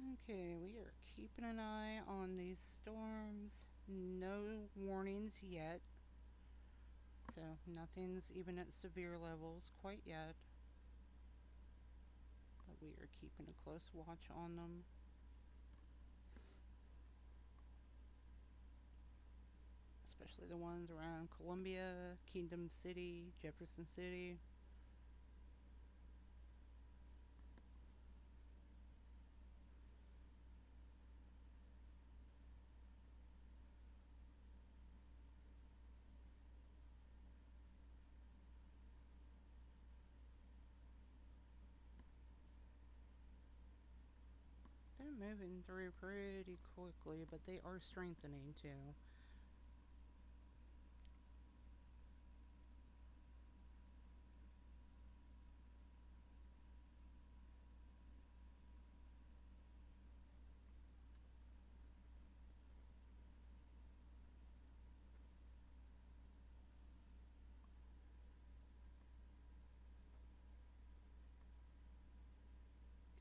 Okay, we are keeping an eye on these storms. No warnings yet, so nothing's even at severe levels quite yet. But we are keeping a close watch on them. Especially the ones around Columbia, Kingdom City, Jefferson City. They're moving through pretty quickly, but they are strengthening too.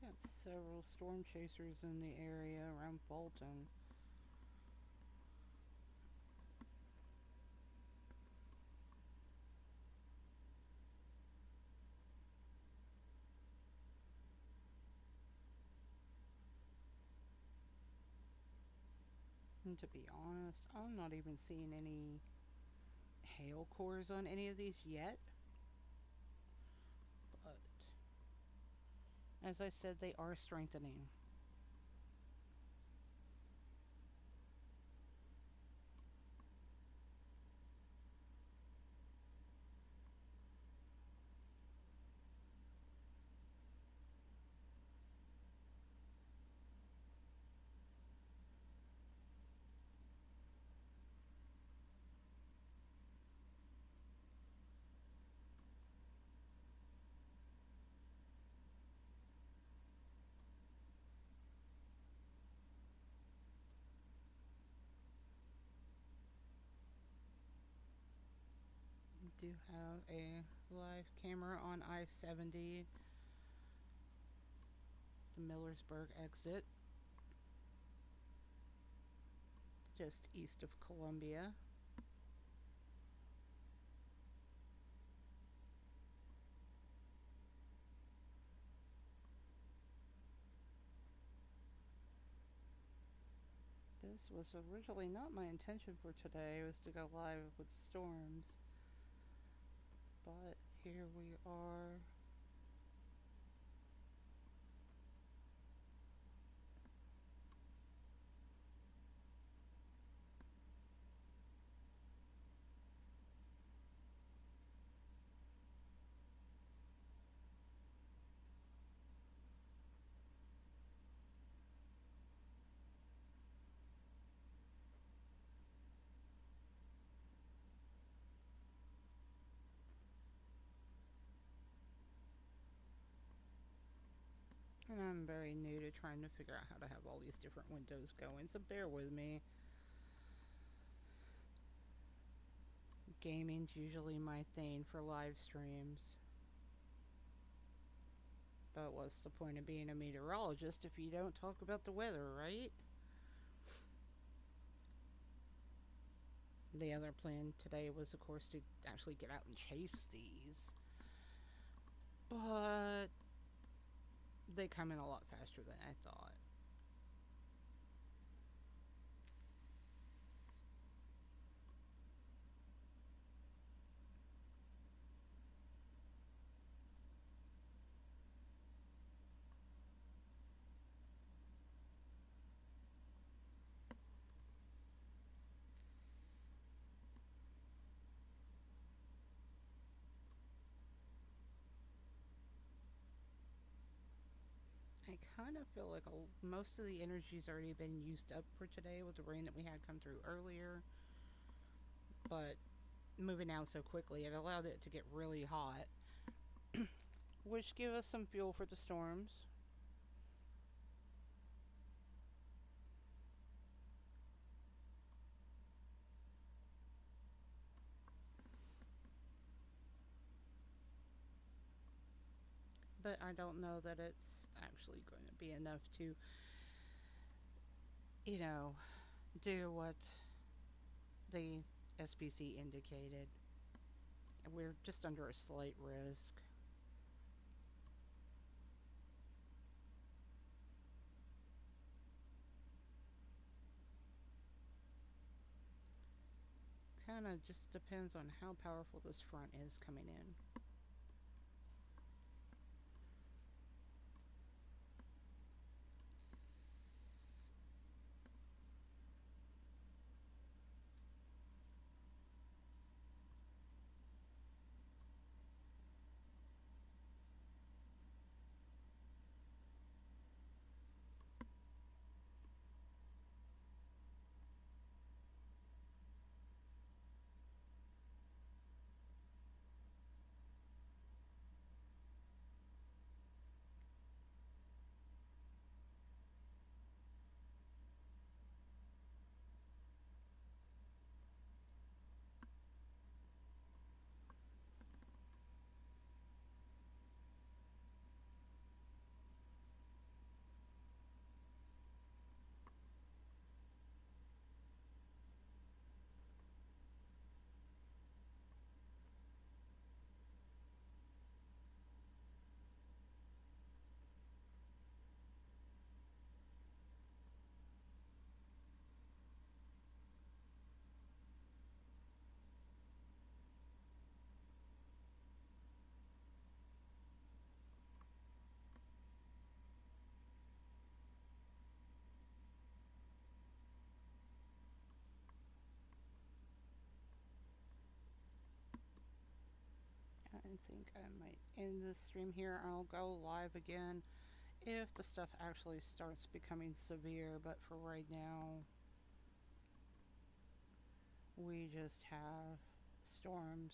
Got several storm chasers in the area around Bolton. And to be honest, I'm not even seeing any hail cores on any of these yet. But as I said, they are strengthening. We do have a live camera on I-70, the Millersburg exit, just east of Columbia. This was originally not my intention for today, was to go live with storms. But here we are. And I'm very new to trying to figure out how to have all these different windows going, so bear with me. Gaming's usually my thing for live streams. But what's the point of being a meteorologist if you don't talk about the weather, right? The other plan today was, of course, to actually get out and chase these. But they come in a lot faster than I thought. I kind of feel like most of the energy's already been used up for today with the rain that we had come through earlier. But moving out so quickly, it allowed it to get really hot, which gave us some fuel for the storms. But I don't know that it's actually going to be enough to you know, do what the SPC indicated. We're just under a slight risk. Kind of just depends on how powerful this front is coming in. I think I might end this stream here. I'll go live again if the stuff actually starts becoming severe, but for right now, we just have storms.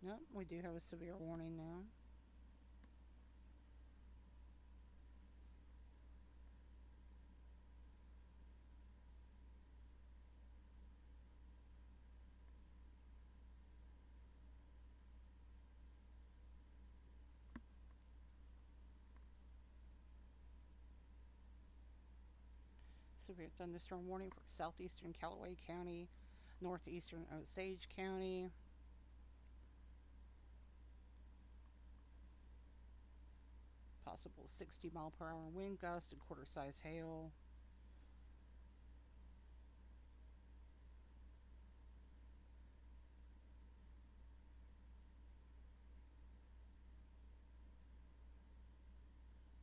Nope, we do have a severe warning now. Severe thunderstorm warning for southeastern Callaway County, northeastern Osage County. Possible 60-mile-per-hour wind gusts and quarter-size hail.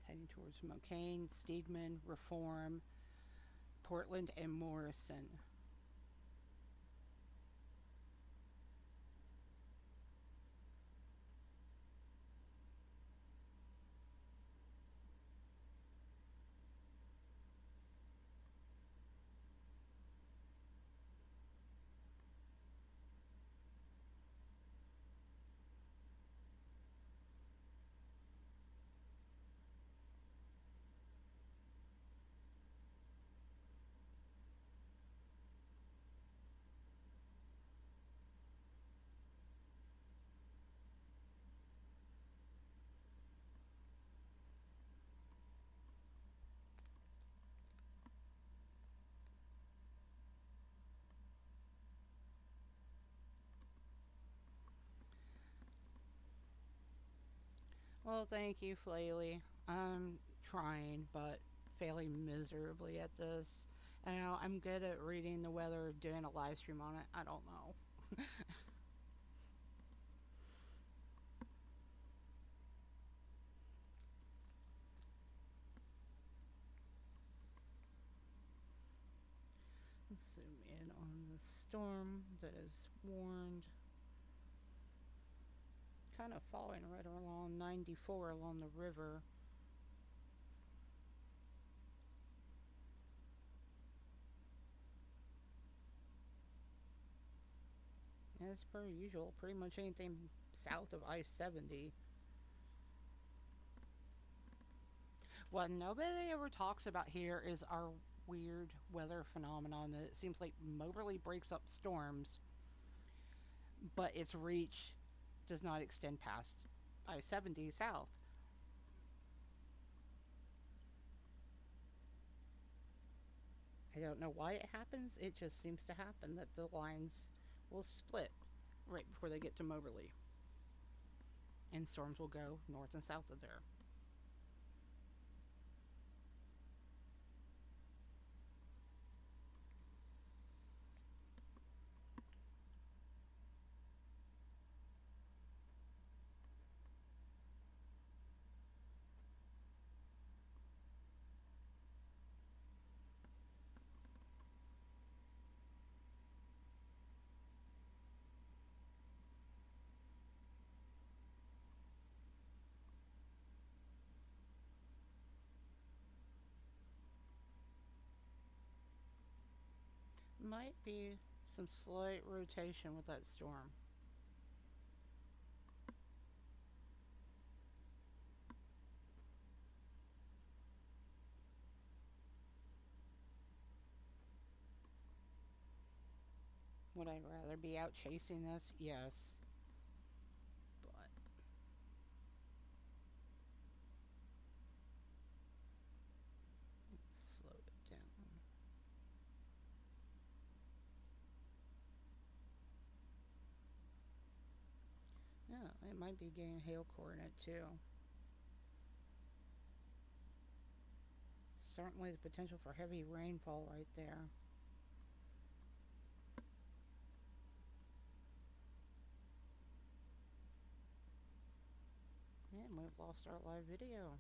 Heading towards McCain, Steedman, Reform, Portland, and Morrison. Well, thank you, Flaley. I'm trying, but failing miserably at this. You know, I'm good at reading the weather, doing a live stream on it. I don't know. Let's zoom in on the storm that is warned. Kind of following right along 94 along the river. As per usual, pretty much anything south of I-70. What nobody ever talks about here is our weird weather phenomenon that it seems like Moberly breaks up storms, but its reach does not extend past I-70 south. I don't know why it happens. It just seems to happen that the lines will split right before they get to Moberly, and storms will go north and south of there. Might be some slight rotation with that storm. Would I rather be out chasing this? Yes. But let's slow it down. Yeah, it might be getting hail core in it too. Certainly the potential for heavy rainfall right there. And we've lost our live video.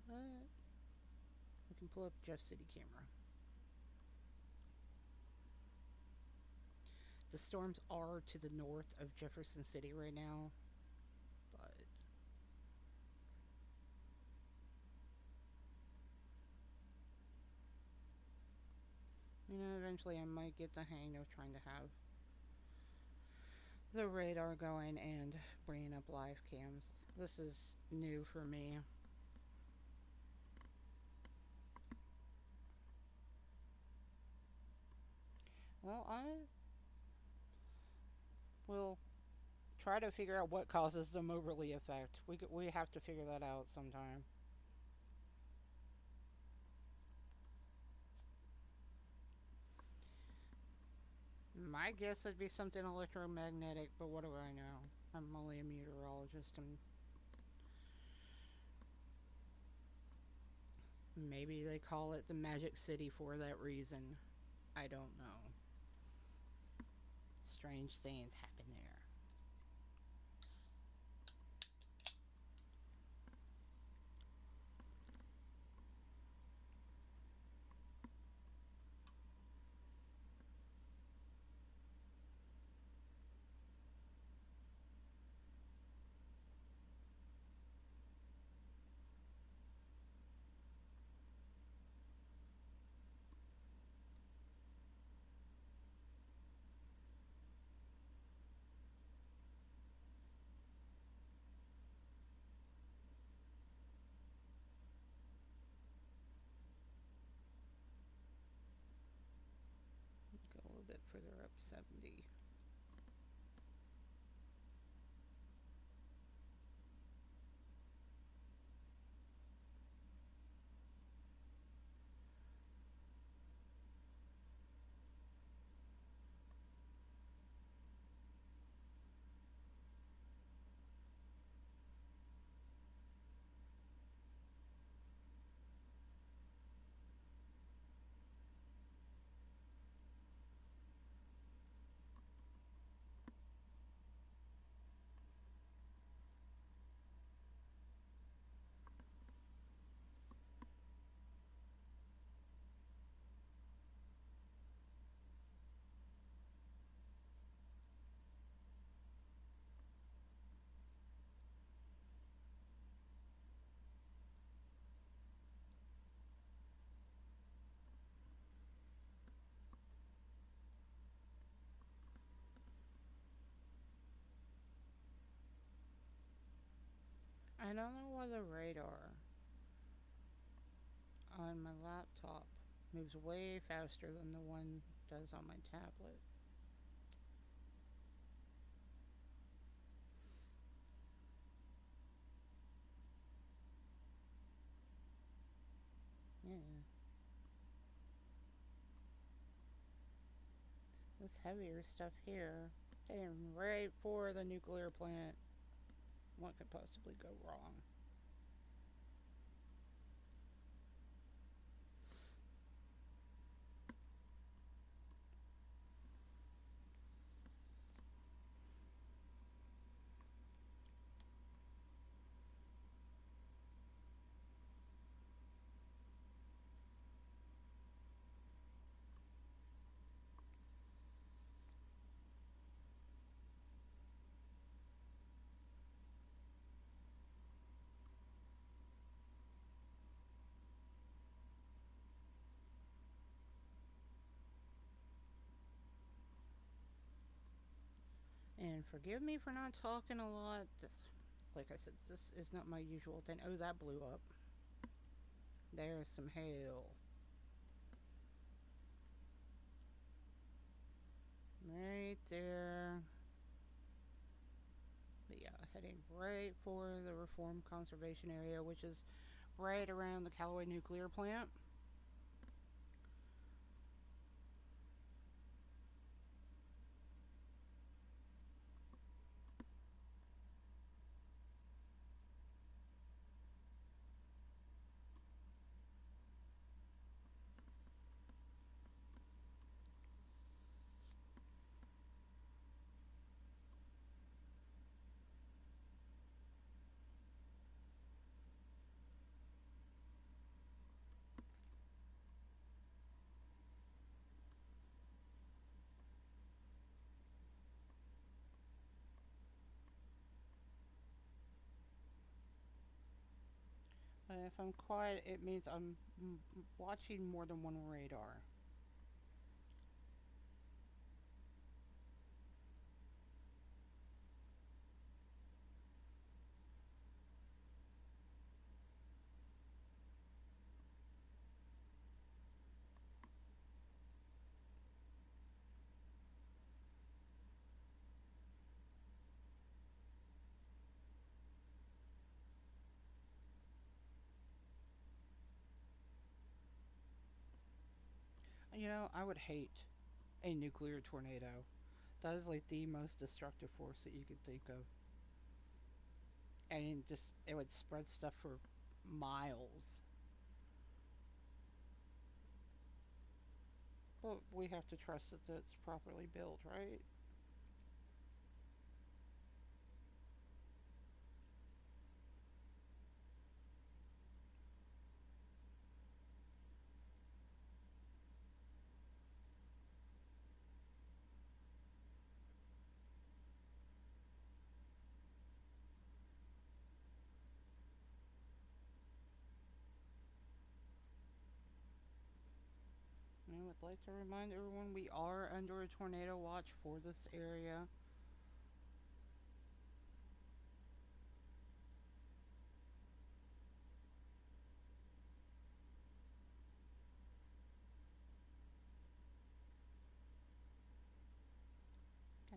But we can pull up Jeff City camera. The storms are to the north of Jefferson City right now, but eventually I might get the hang of trying to have the radar going and bringing up live cams. This is new for me. Well, I will try to figure out what causes the Moberly effect. We have to figure that out sometime. My guess would be something electromagnetic, but what do I know? I'm only a meteorologist, and maybe they call it the Magic City for that reason. I don't know. Strange things happen there. Go a little bit further up 70. I don't know why the radar on my laptop Moves way faster than the one does on my tablet. Yeah. This heavier stuff here. Heading right for the nuclear plant. What could possibly go wrong? And forgive me for not talking a lot. Like I said, this is not my usual thing. Oh, that blew up. There's some hail. Right there. But yeah, heading right for the Reform Conservation Area, which is right around the Callaway Nuclear Plant. If I'm quiet, it means I'm watching more than one radar. You know, I would hate a nuclear tornado. That is like the most destructive force that you could think of. And just, it would spread stuff for miles. But we have to trust that it's properly built, right? I would like to remind everyone we are under a tornado watch for this area.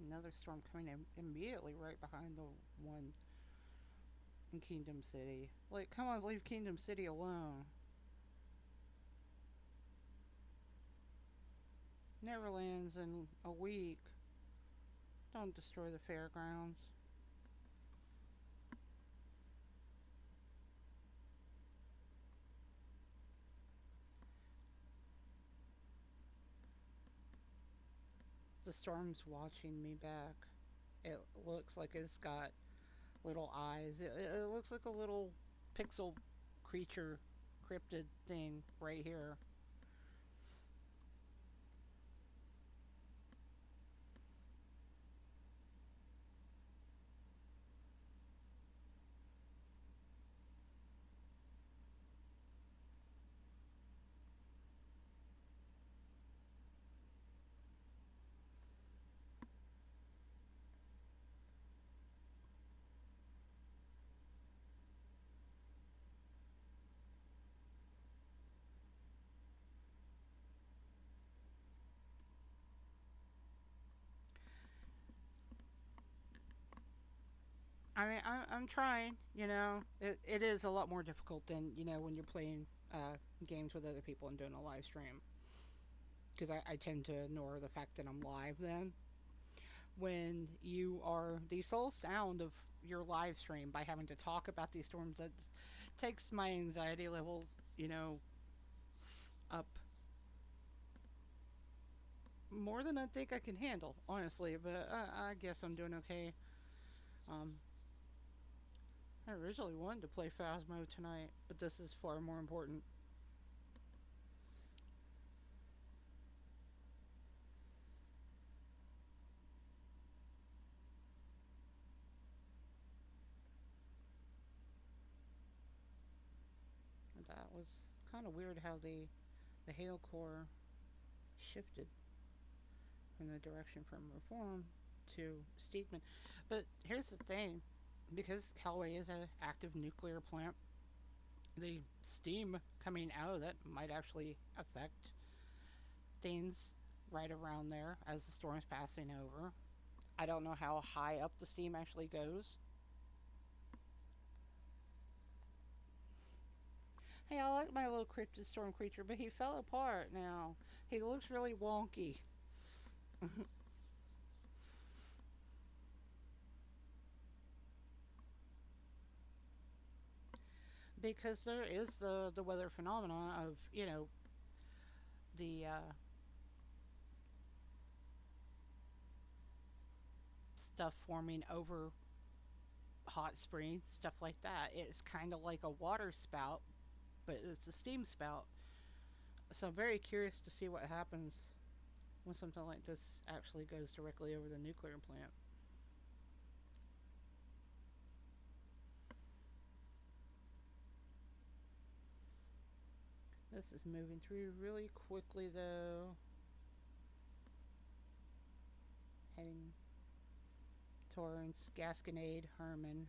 Another storm coming in immediately right behind the one in Kingdom City. Like, come on, leave Kingdom City alone. Neverland's in a week. Don't destroy the fairgrounds. The storm's watching me back. It looks like it's got little eyes. It looks like a little pixel creature, cryptid thing right here. I mean, I'm trying. It is a lot more difficult than when you're playing games with other people and doing a live stream. Because I tend to ignore the fact that I'm live. Then when you are the sole sound of your live stream by having to talk about these storms, that takes my anxiety levels, up more than I think I can handle, honestly. But I guess I'm doing okay. Um, I originally wanted to play Phasmo tonight, but this is far more important. That was kind of weird how the Hail Core shifted in the direction from Reform to Steedman. But here's the thing, because Callaway is an active nuclear plant, the steam coming out of that might actually affect things right around there as the storm's passing over. I don't know how high up the steam actually goes. Hey, I like my little cryptid storm creature, but he fell apart now. He looks really wonky. Because there is the weather phenomenon of, the stuff forming over hot springs, stuff like that. It's kind of like a water spout, but it's a steam spout. So I'm very curious to see what happens when something like this actually goes directly over the nuclear plant. This is moving through really quickly, though. Heading towards Gasconade, Herman.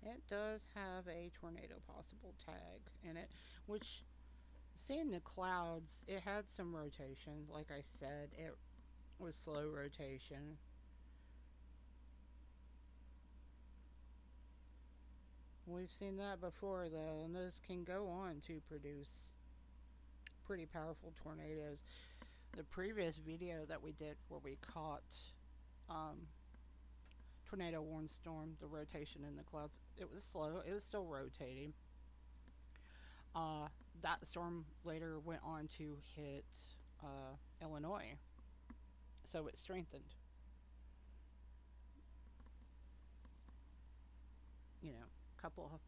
It does have a tornado possible tag in it, which, seeing the clouds, it had some rotation. Like I said, it was slow rotation. We've seen that before, though, and those can go on to produce pretty powerful tornadoes. The previous video that we did where we caught um, tornado warned storm, the rotation in the clouds, it was slow. It was still rotating. Uh, that storm later went on to hit Illinois, so it strengthened. A couple of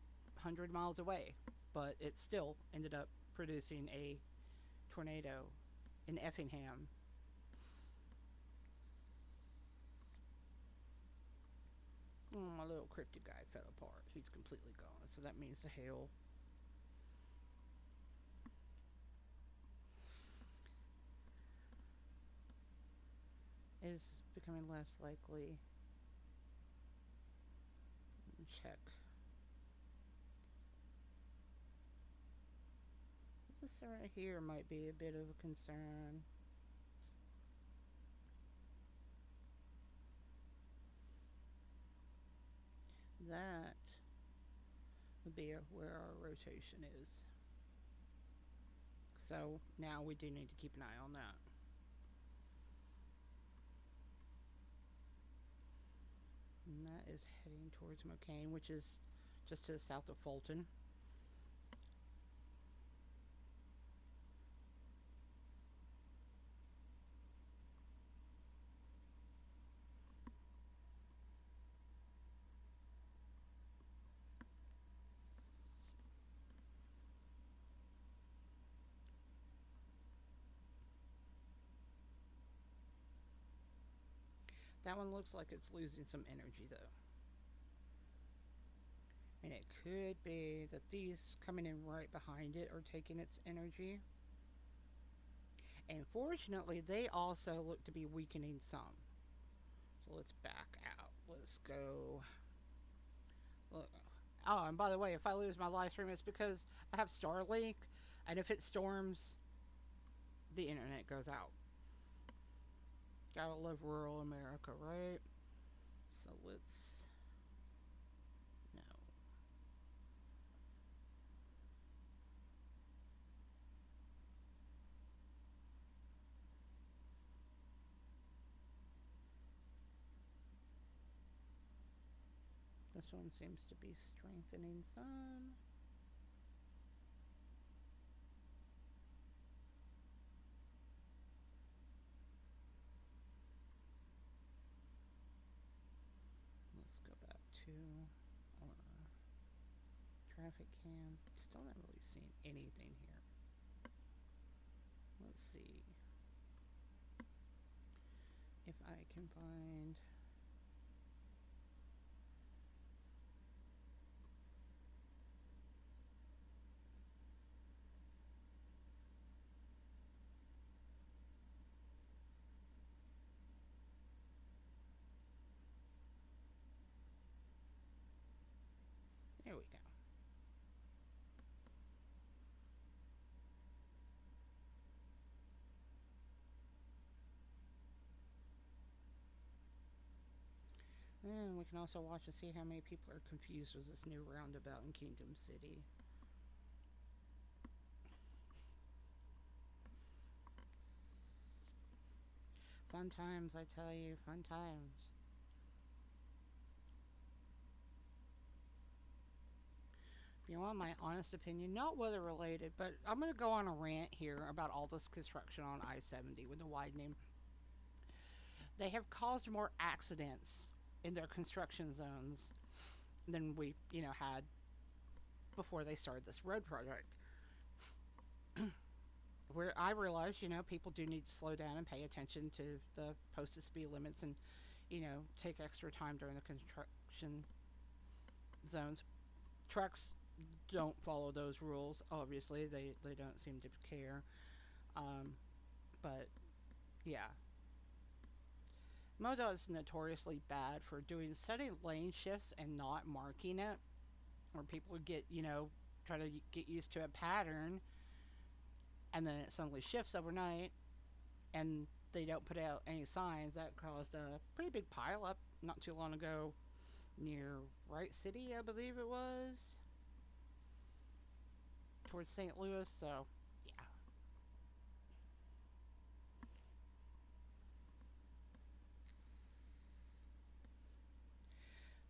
100 miles away, but it still ended up producing a tornado in Effingham. My little cryptid guy fell apart. He's completely gone, so that means the hail is becoming less likely. Check. This right here might be a bit of a concern. That would be where our rotation is. So now we do need to keep an eye on that. And that is heading towards McCain, which is just to the south of Fulton. That one looks like it's losing some energy, though. And it could be that these coming in right behind it are taking its energy. And fortunately, they also look to be weakening some. So let's back out. Let's go. Look, Oh, and by the way, if I lose my live stream, it's because I have Starlink, and if it storms, the internet goes out. Gotta love rural America, right? So let's. No. This one seems to be strengthening some. Let's go back to our traffic cam. Still not really seeing anything here. Let's see if I can find. There we go. And we can also watch and see how many people are confused with this new roundabout in Kingdom City. Fun times, I tell you, fun times. If you want my honest opinion, not weather related, but I'm going to go on a rant here about all this construction on I 70 with the widening. They have caused more accidents in their construction zones than we, had before they started this road project. Where I realize, people do need to slow down and pay attention to the posted speed limits and, take extra time during the construction zones. Trucks don't follow those rules. Obviously, they don't seem to care. But yeah, MoDOT is notoriously bad for doing setting lane shifts and not marking it, where people get try to get used to a pattern, and then it suddenly shifts overnight, and they don't put out any signs. That caused a pretty big pileup not too long ago near Wright City, I believe it was, towards St. Louis. So, yeah.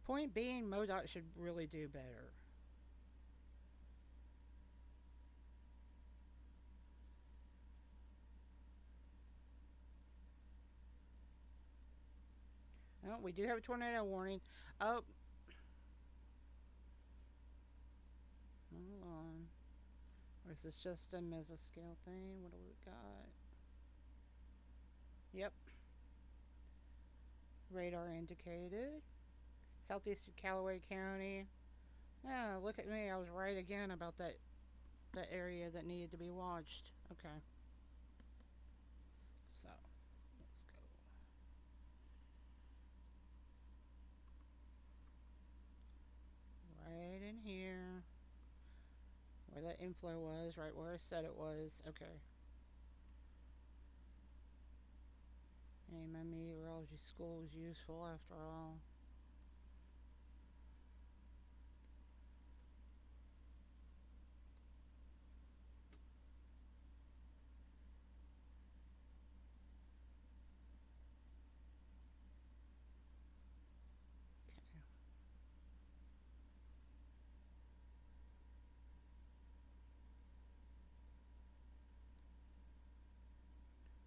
Point being, MoDOT should really do better. Oh, we do have a tornado warning. Oh, hold on. Or is this just a mesoscale thing? What do we got? Yep. Radar indicated. Southeast of Callaway County. Yeah, look at me. I was right again about that area that needed to be watched. Okay. So, let's go. Right in here. Where that inflow was, right where I said it was. Okay. Hey, my meteorology school was useful after all.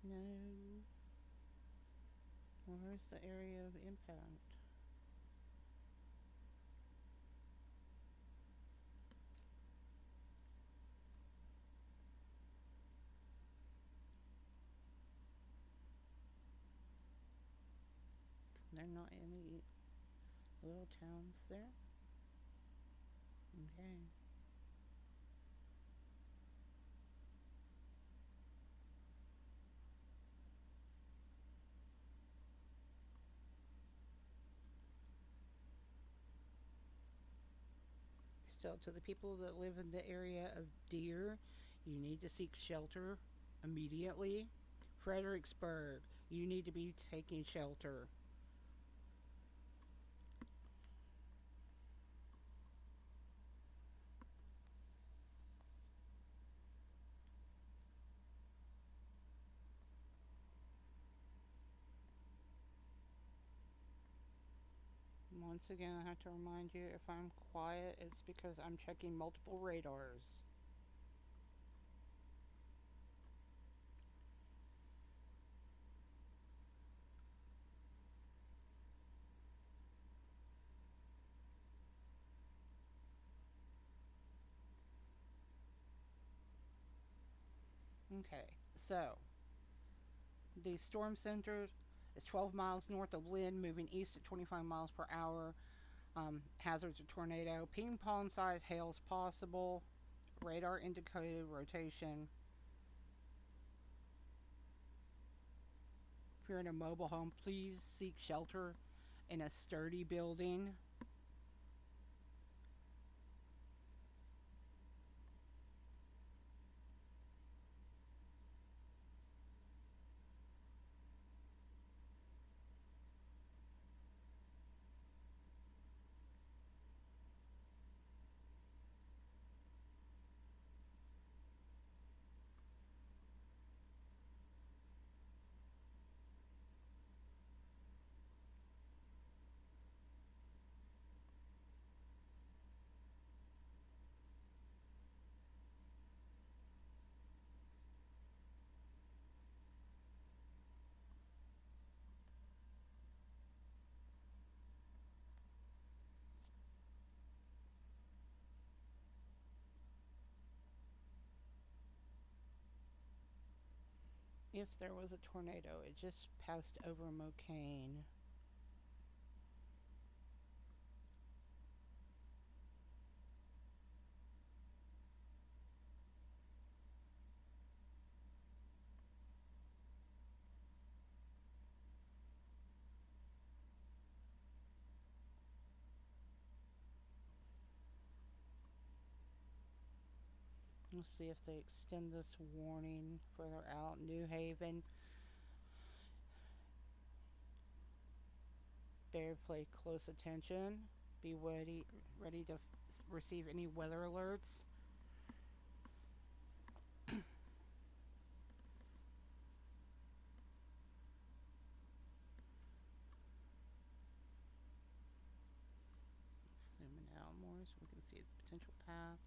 No. Where's the area of impact? They're not any little towns there? Okay. Still, to the people that live in the area of Deer, you need to seek shelter immediately. Fredericksburg, you need to be taking shelter. Once again, I have to remind you, if I'm quiet, it's because I'm checking multiple radars. Okay, so the storm center is 12 miles north of Lynn, moving east at 25 miles per hour. Hazards of tornado. Ping pong size hails possible. Radar indicated rotation. If you're in a mobile home, please seek shelter in a sturdy building. If there was a tornado, it just passed over Mocaine. Let's see if they extend this warning further out. New Haven. Bear, pay close attention. Be ready to receive any weather alerts. Zooming out more so we can see the potential path.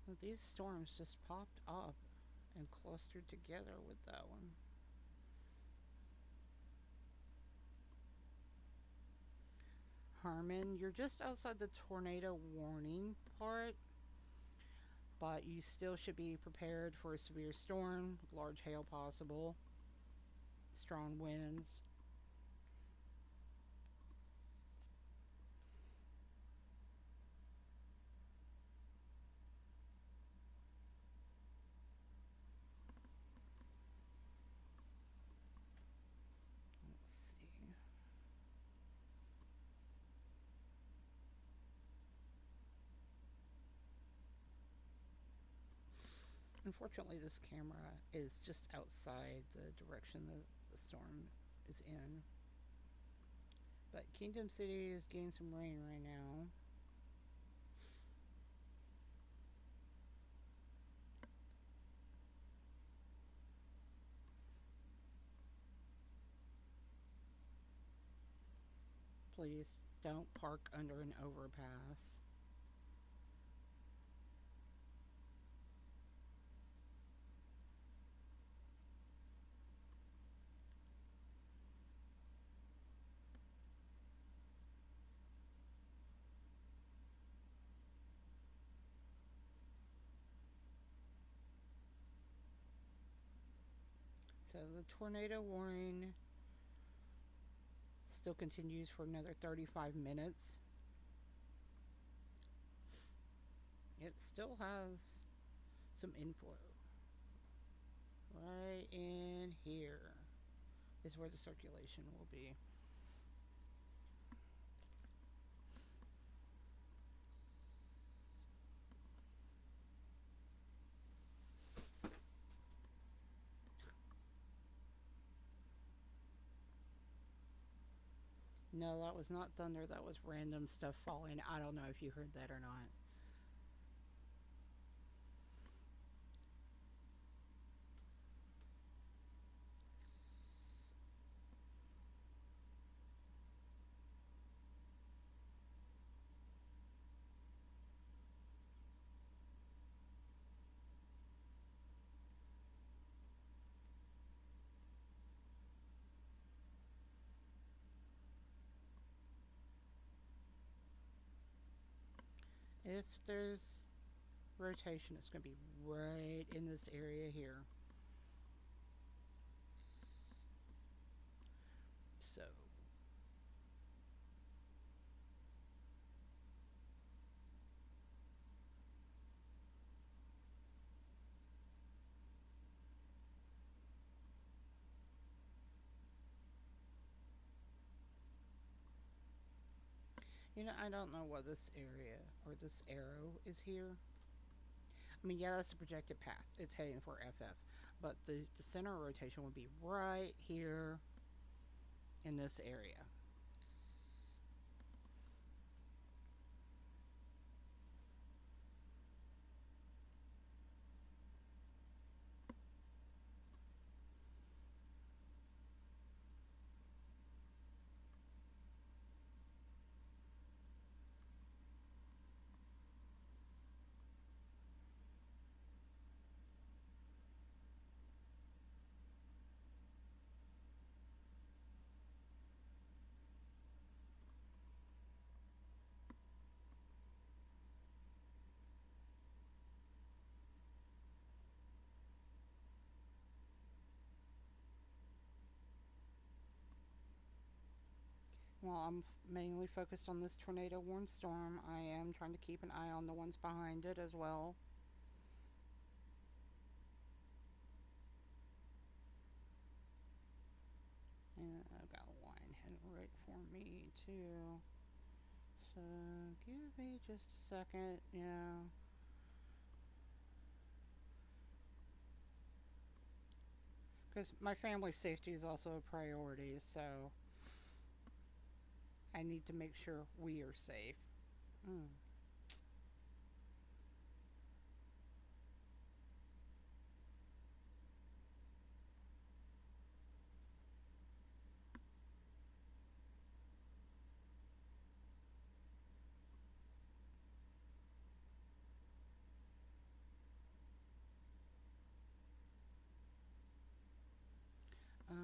Well, these storms just popped up and clustered together with that one. Harmon, you're just outside the tornado warning part, but you still should be prepared for a severe storm, large hail possible, strong winds. Let's see. Unfortunately, this camera is just outside the direction that the storm is in. But Kingdom City is getting some rain right now. Please don't park under an overpass. So the tornado warning still continues for another 35 minutes. It still has some inflow. Right in here is where the circulation will be. No, that was not thunder. That was random stuff falling. I don't know if you heard that or not. If there's rotation, it's going to be right in this area here. So I don't know what this area or this arrow is here. I mean, yeah, that's the projected path. It's heading for FF. But the center of rotation would be right here in this area. Well, I'm mainly focused on this tornado warned storm. I am trying to keep an eye on the ones behind it as well. And I've got a line heading right for me too. So give me just a second, because my family's safety is also a priority, so I need to make sure we are safe. Mm.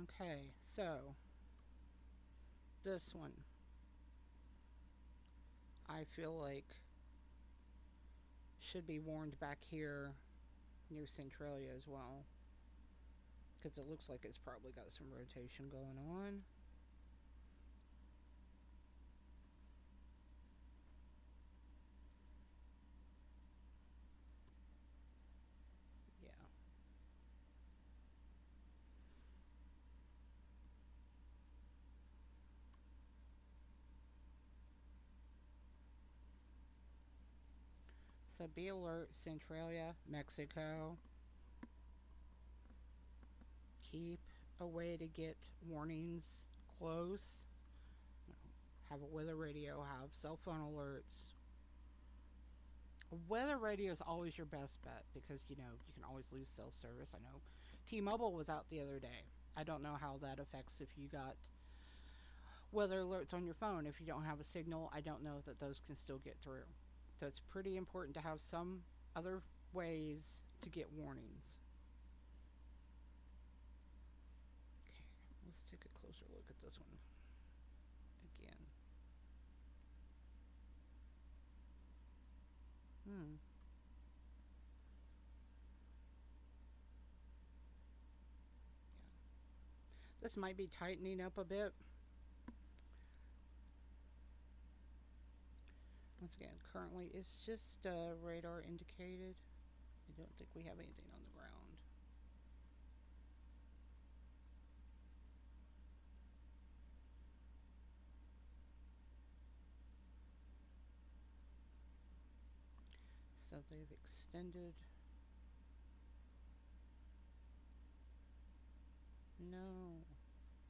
Okay, so this one, I feel like should be warned back here near Centralia as well, because it looks like it's probably got some rotation going on. Yeah. So be alert, Centralia, Mexico. Keep a way to get warnings close. Have a weather radio, have cell phone alerts. A weather radio is always your best bet because, you can always lose cell service. I know T-Mobile was out the other day. I don't know how that affects if you got weather alerts on your phone. If you don't have a signal, I don't know that those can still get through. So it's pretty important to have some other ways to get warnings. Okay, let's take a closer look at this one again. Hmm. This might be tightening up a bit. Once again, currently it's just radar indicated. I don't think we have anything on the ground. So they've extended. No,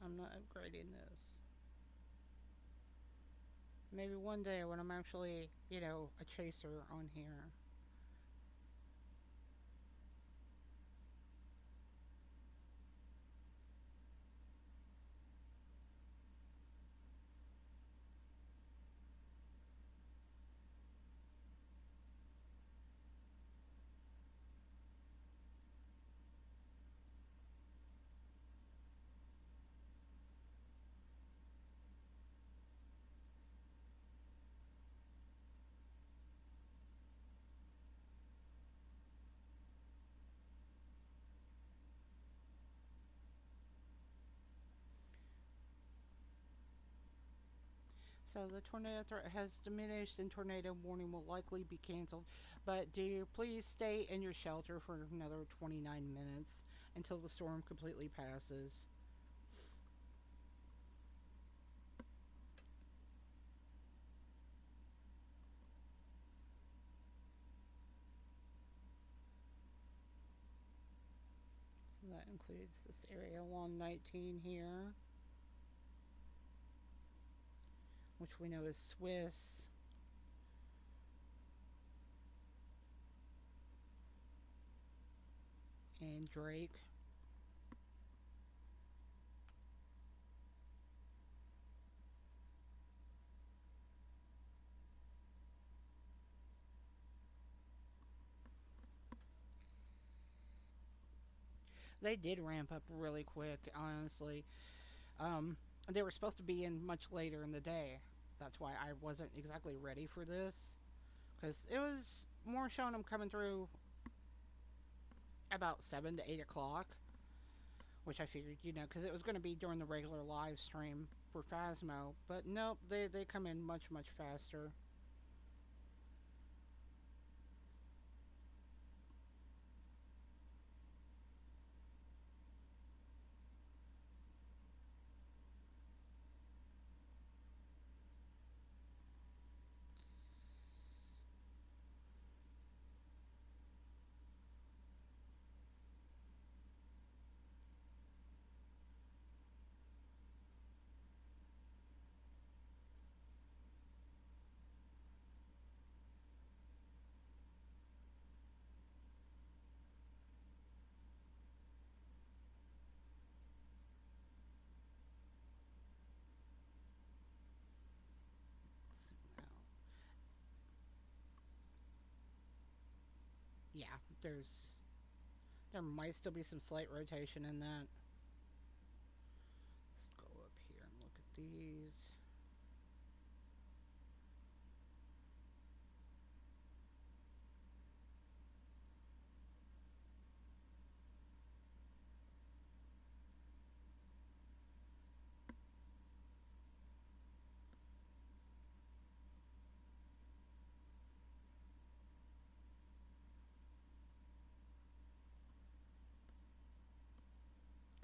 I'm not upgrading this. Maybe one day when I'm actually, a chaser on here. So the tornado threat has diminished and tornado warning will likely be canceled. But do please stay in your shelter for another 29 minutes until the storm completely passes. So that includes this area along 19 here, which we know is Swiss. And Drake. They did ramp up really quick, honestly. Um, they were supposed to be in much later in the day. That's why I wasn't exactly ready for this. Because it was more showing them coming through about 7 to 8 o'clock. Which I figured, because it was going to be during the regular live stream for Phasmo. But nope, they come in much, much faster. Zoom out. Yeah, there might still be some slight rotation in that. Let's go up here and look at these.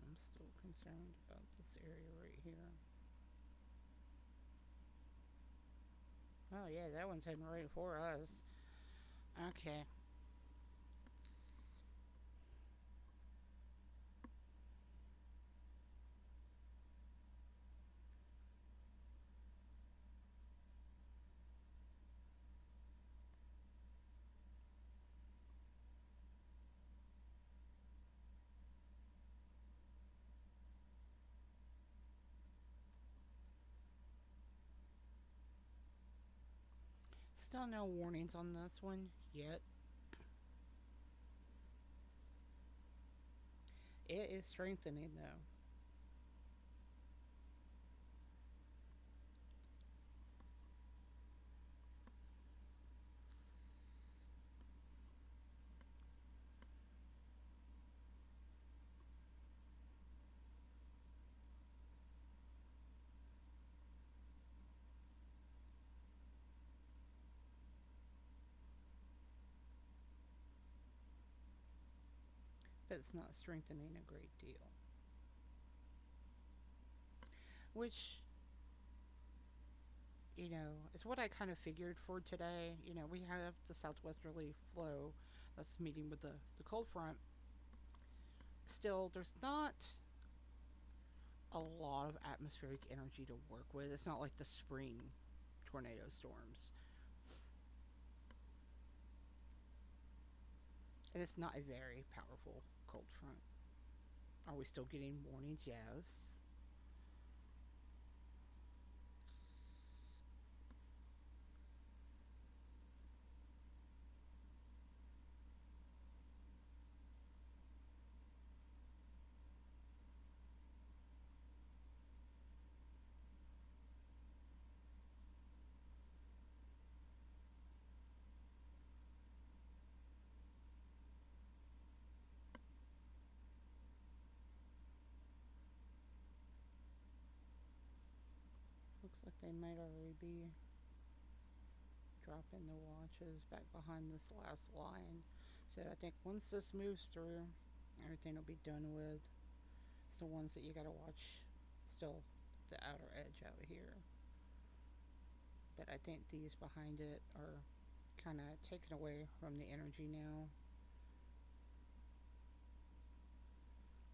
I'm still concerned about this area right here. Oh yeah, that one's heading right for us. Okay. Still no warnings on this one yet. It is strengthening though. it's not strengthening a great deal. Which, is what I kind of figured for today. We have the southwesterly flow that's meeting with the cold front. Still, there's not a lot of atmospheric energy to work with. It's not like the spring tornado storms. And it's not a very powerful cold front. Are we still getting warnings? Yes. Looks like they might already be dropping the watches back behind this last line. So I think once this moves through, everything will be done with. It's the ones that you gotta watch still the outer edge out here. But I think these behind it are kind of taken away from the energy now.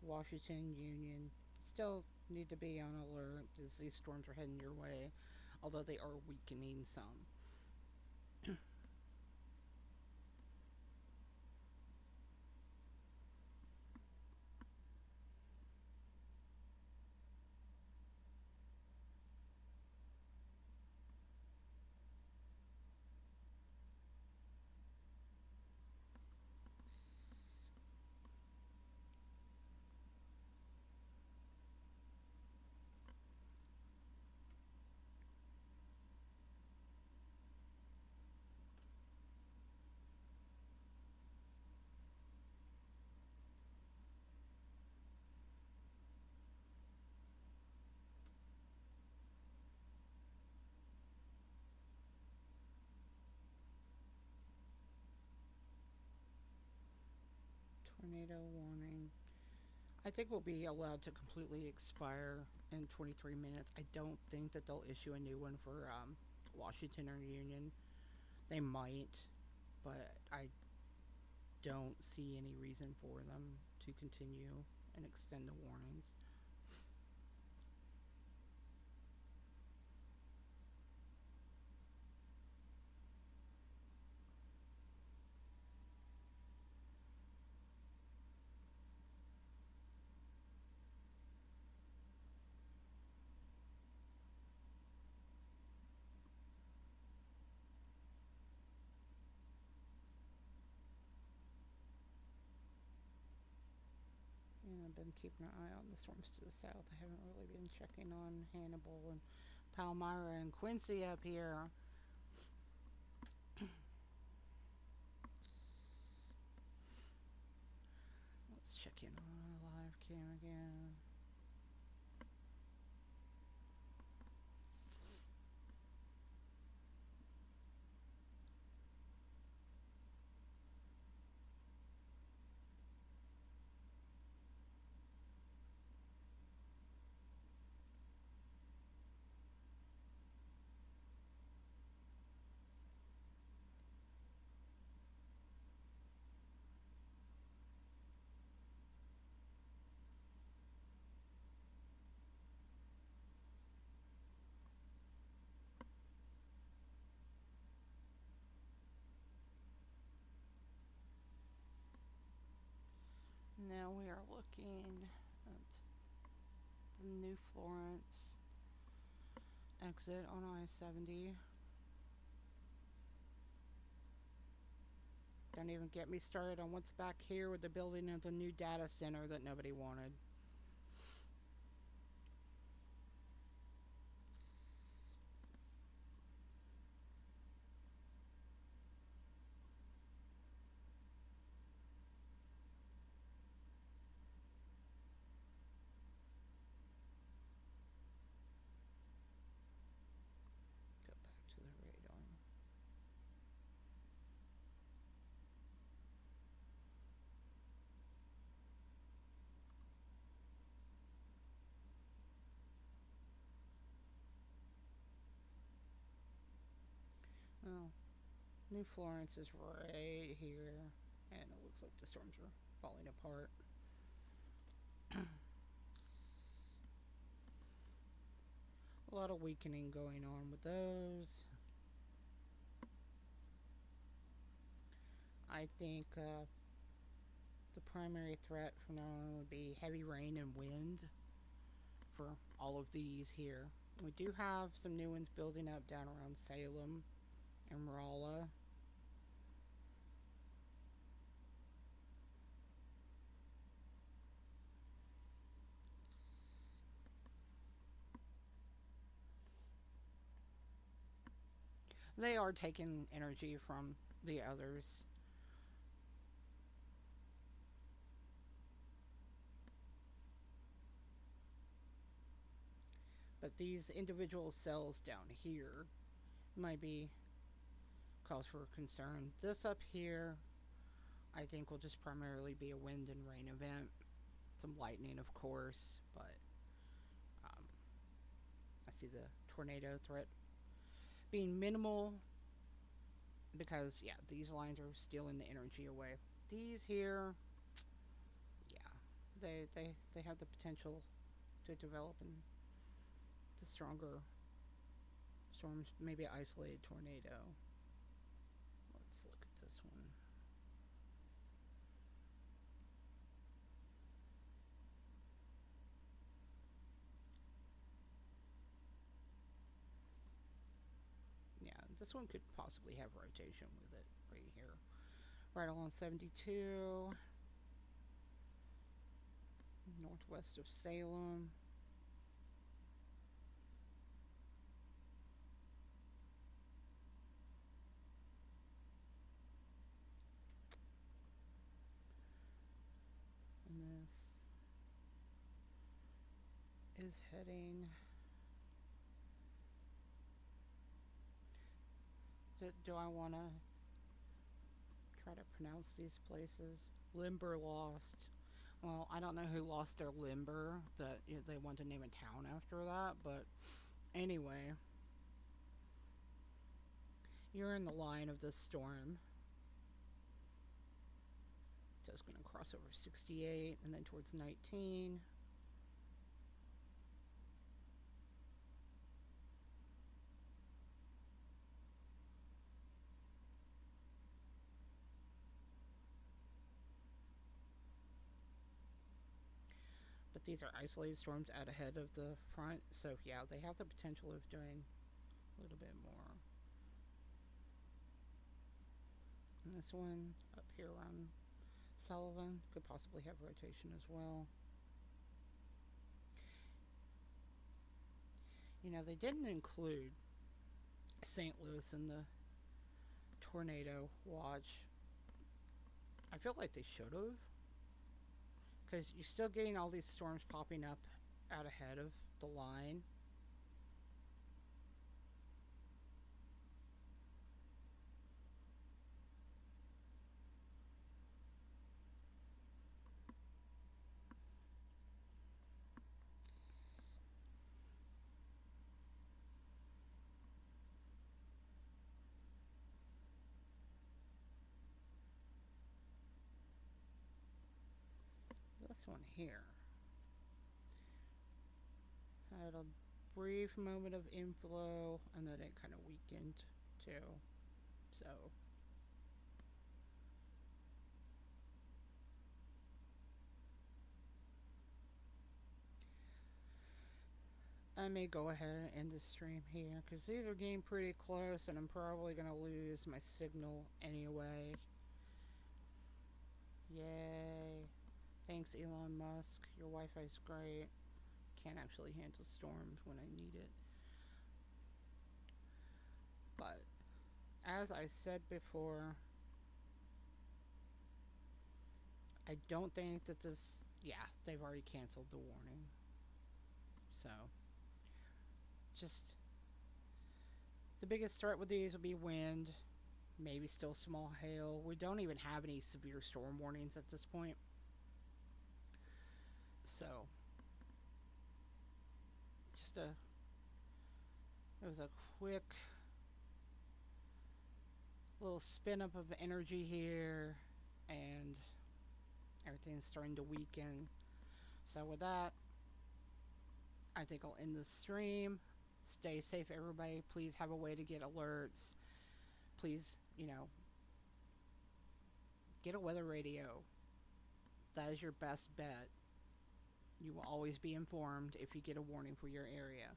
Washington, Union still need to be on alert as these storms are heading your way, although they are weakening some. Tornado warning. I think we'll be allowed to completely expire in 23 minutes. I don't think that they'll issue a new one for Washington or Union. They might, but I don't see any reason for them to continue and extend the warnings. And I've been keeping an eye on the storms to the south. I haven't really been checking on Hannibal and Palmyra and Quincy up here. Let's check in on a live cam again. Now we are looking at the New Florence exit on I-70. Don't even get me started on what's back here with the building of the new data center that nobody wanted. Go back to the radar. Oh, New Florence is right here, and it looks like the storms are falling apart. A lot of weakening going on with those. I think the primary threat from now on would be heavy rain and wind for all of these here. We do have some new ones building up down around Salem and Rolla. They are taking energy from the others. But these individual cells down here might be cause for concern. This up here, I think, will just primarily be a wind and rain event. Some lightning, of course, but um, I see the tornado threat being minimal because, yeah, these lines are stealing the energy away. These here, yeah, they have the potential to develop into stronger storms, maybe an isolated tornado. Let's look at this one. Yeah, this one could possibly have rotation with it right here. Right along 72, northwest of Salem. And this is heading. Do I want to try to pronounce these places? Limberlost. Well, I don't know who lost their limber that they want to name a town after that, but anyway, you're in the line of this storm. So it's going to cross over 68 and then towards 19. But these are isolated storms out ahead of the front, so yeah, they have the potential of doing a little bit more. And this one up here around Sullivan could possibly have rotation as well. You know, they didn't include St. Louis in the tornado watch. I feel like they should have, because you're still getting all these storms popping up out ahead of the line. This one here had a brief moment of inflow and then it kind of weakened too. So I may go ahead and end the stream here because these are getting pretty close and I'm probably going to lose my signal anyway. Yay. Thanks, Elon Musk. Your Wi-Fi's great. Can't actually handle storms when I need it. But as I said before, I don't think that this, yeah, they've already canceled the warning. So, just the biggest threat with these will be wind, maybe still small hail. We don't even have any severe storm warnings at this point. So, it was a quick little spin up of energy here, and everything's starting to weaken. So with that, I think I'll end the stream. Stay safe, everybody. Please have a way to get alerts. Please, get a weather radio. That is your best bet. You will always be informed if you get a warning for your area.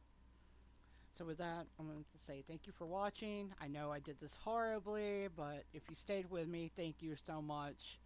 So with that, I'm going to say thank you for watching. I know I did this horribly, but if you stayed with me, thank you so much.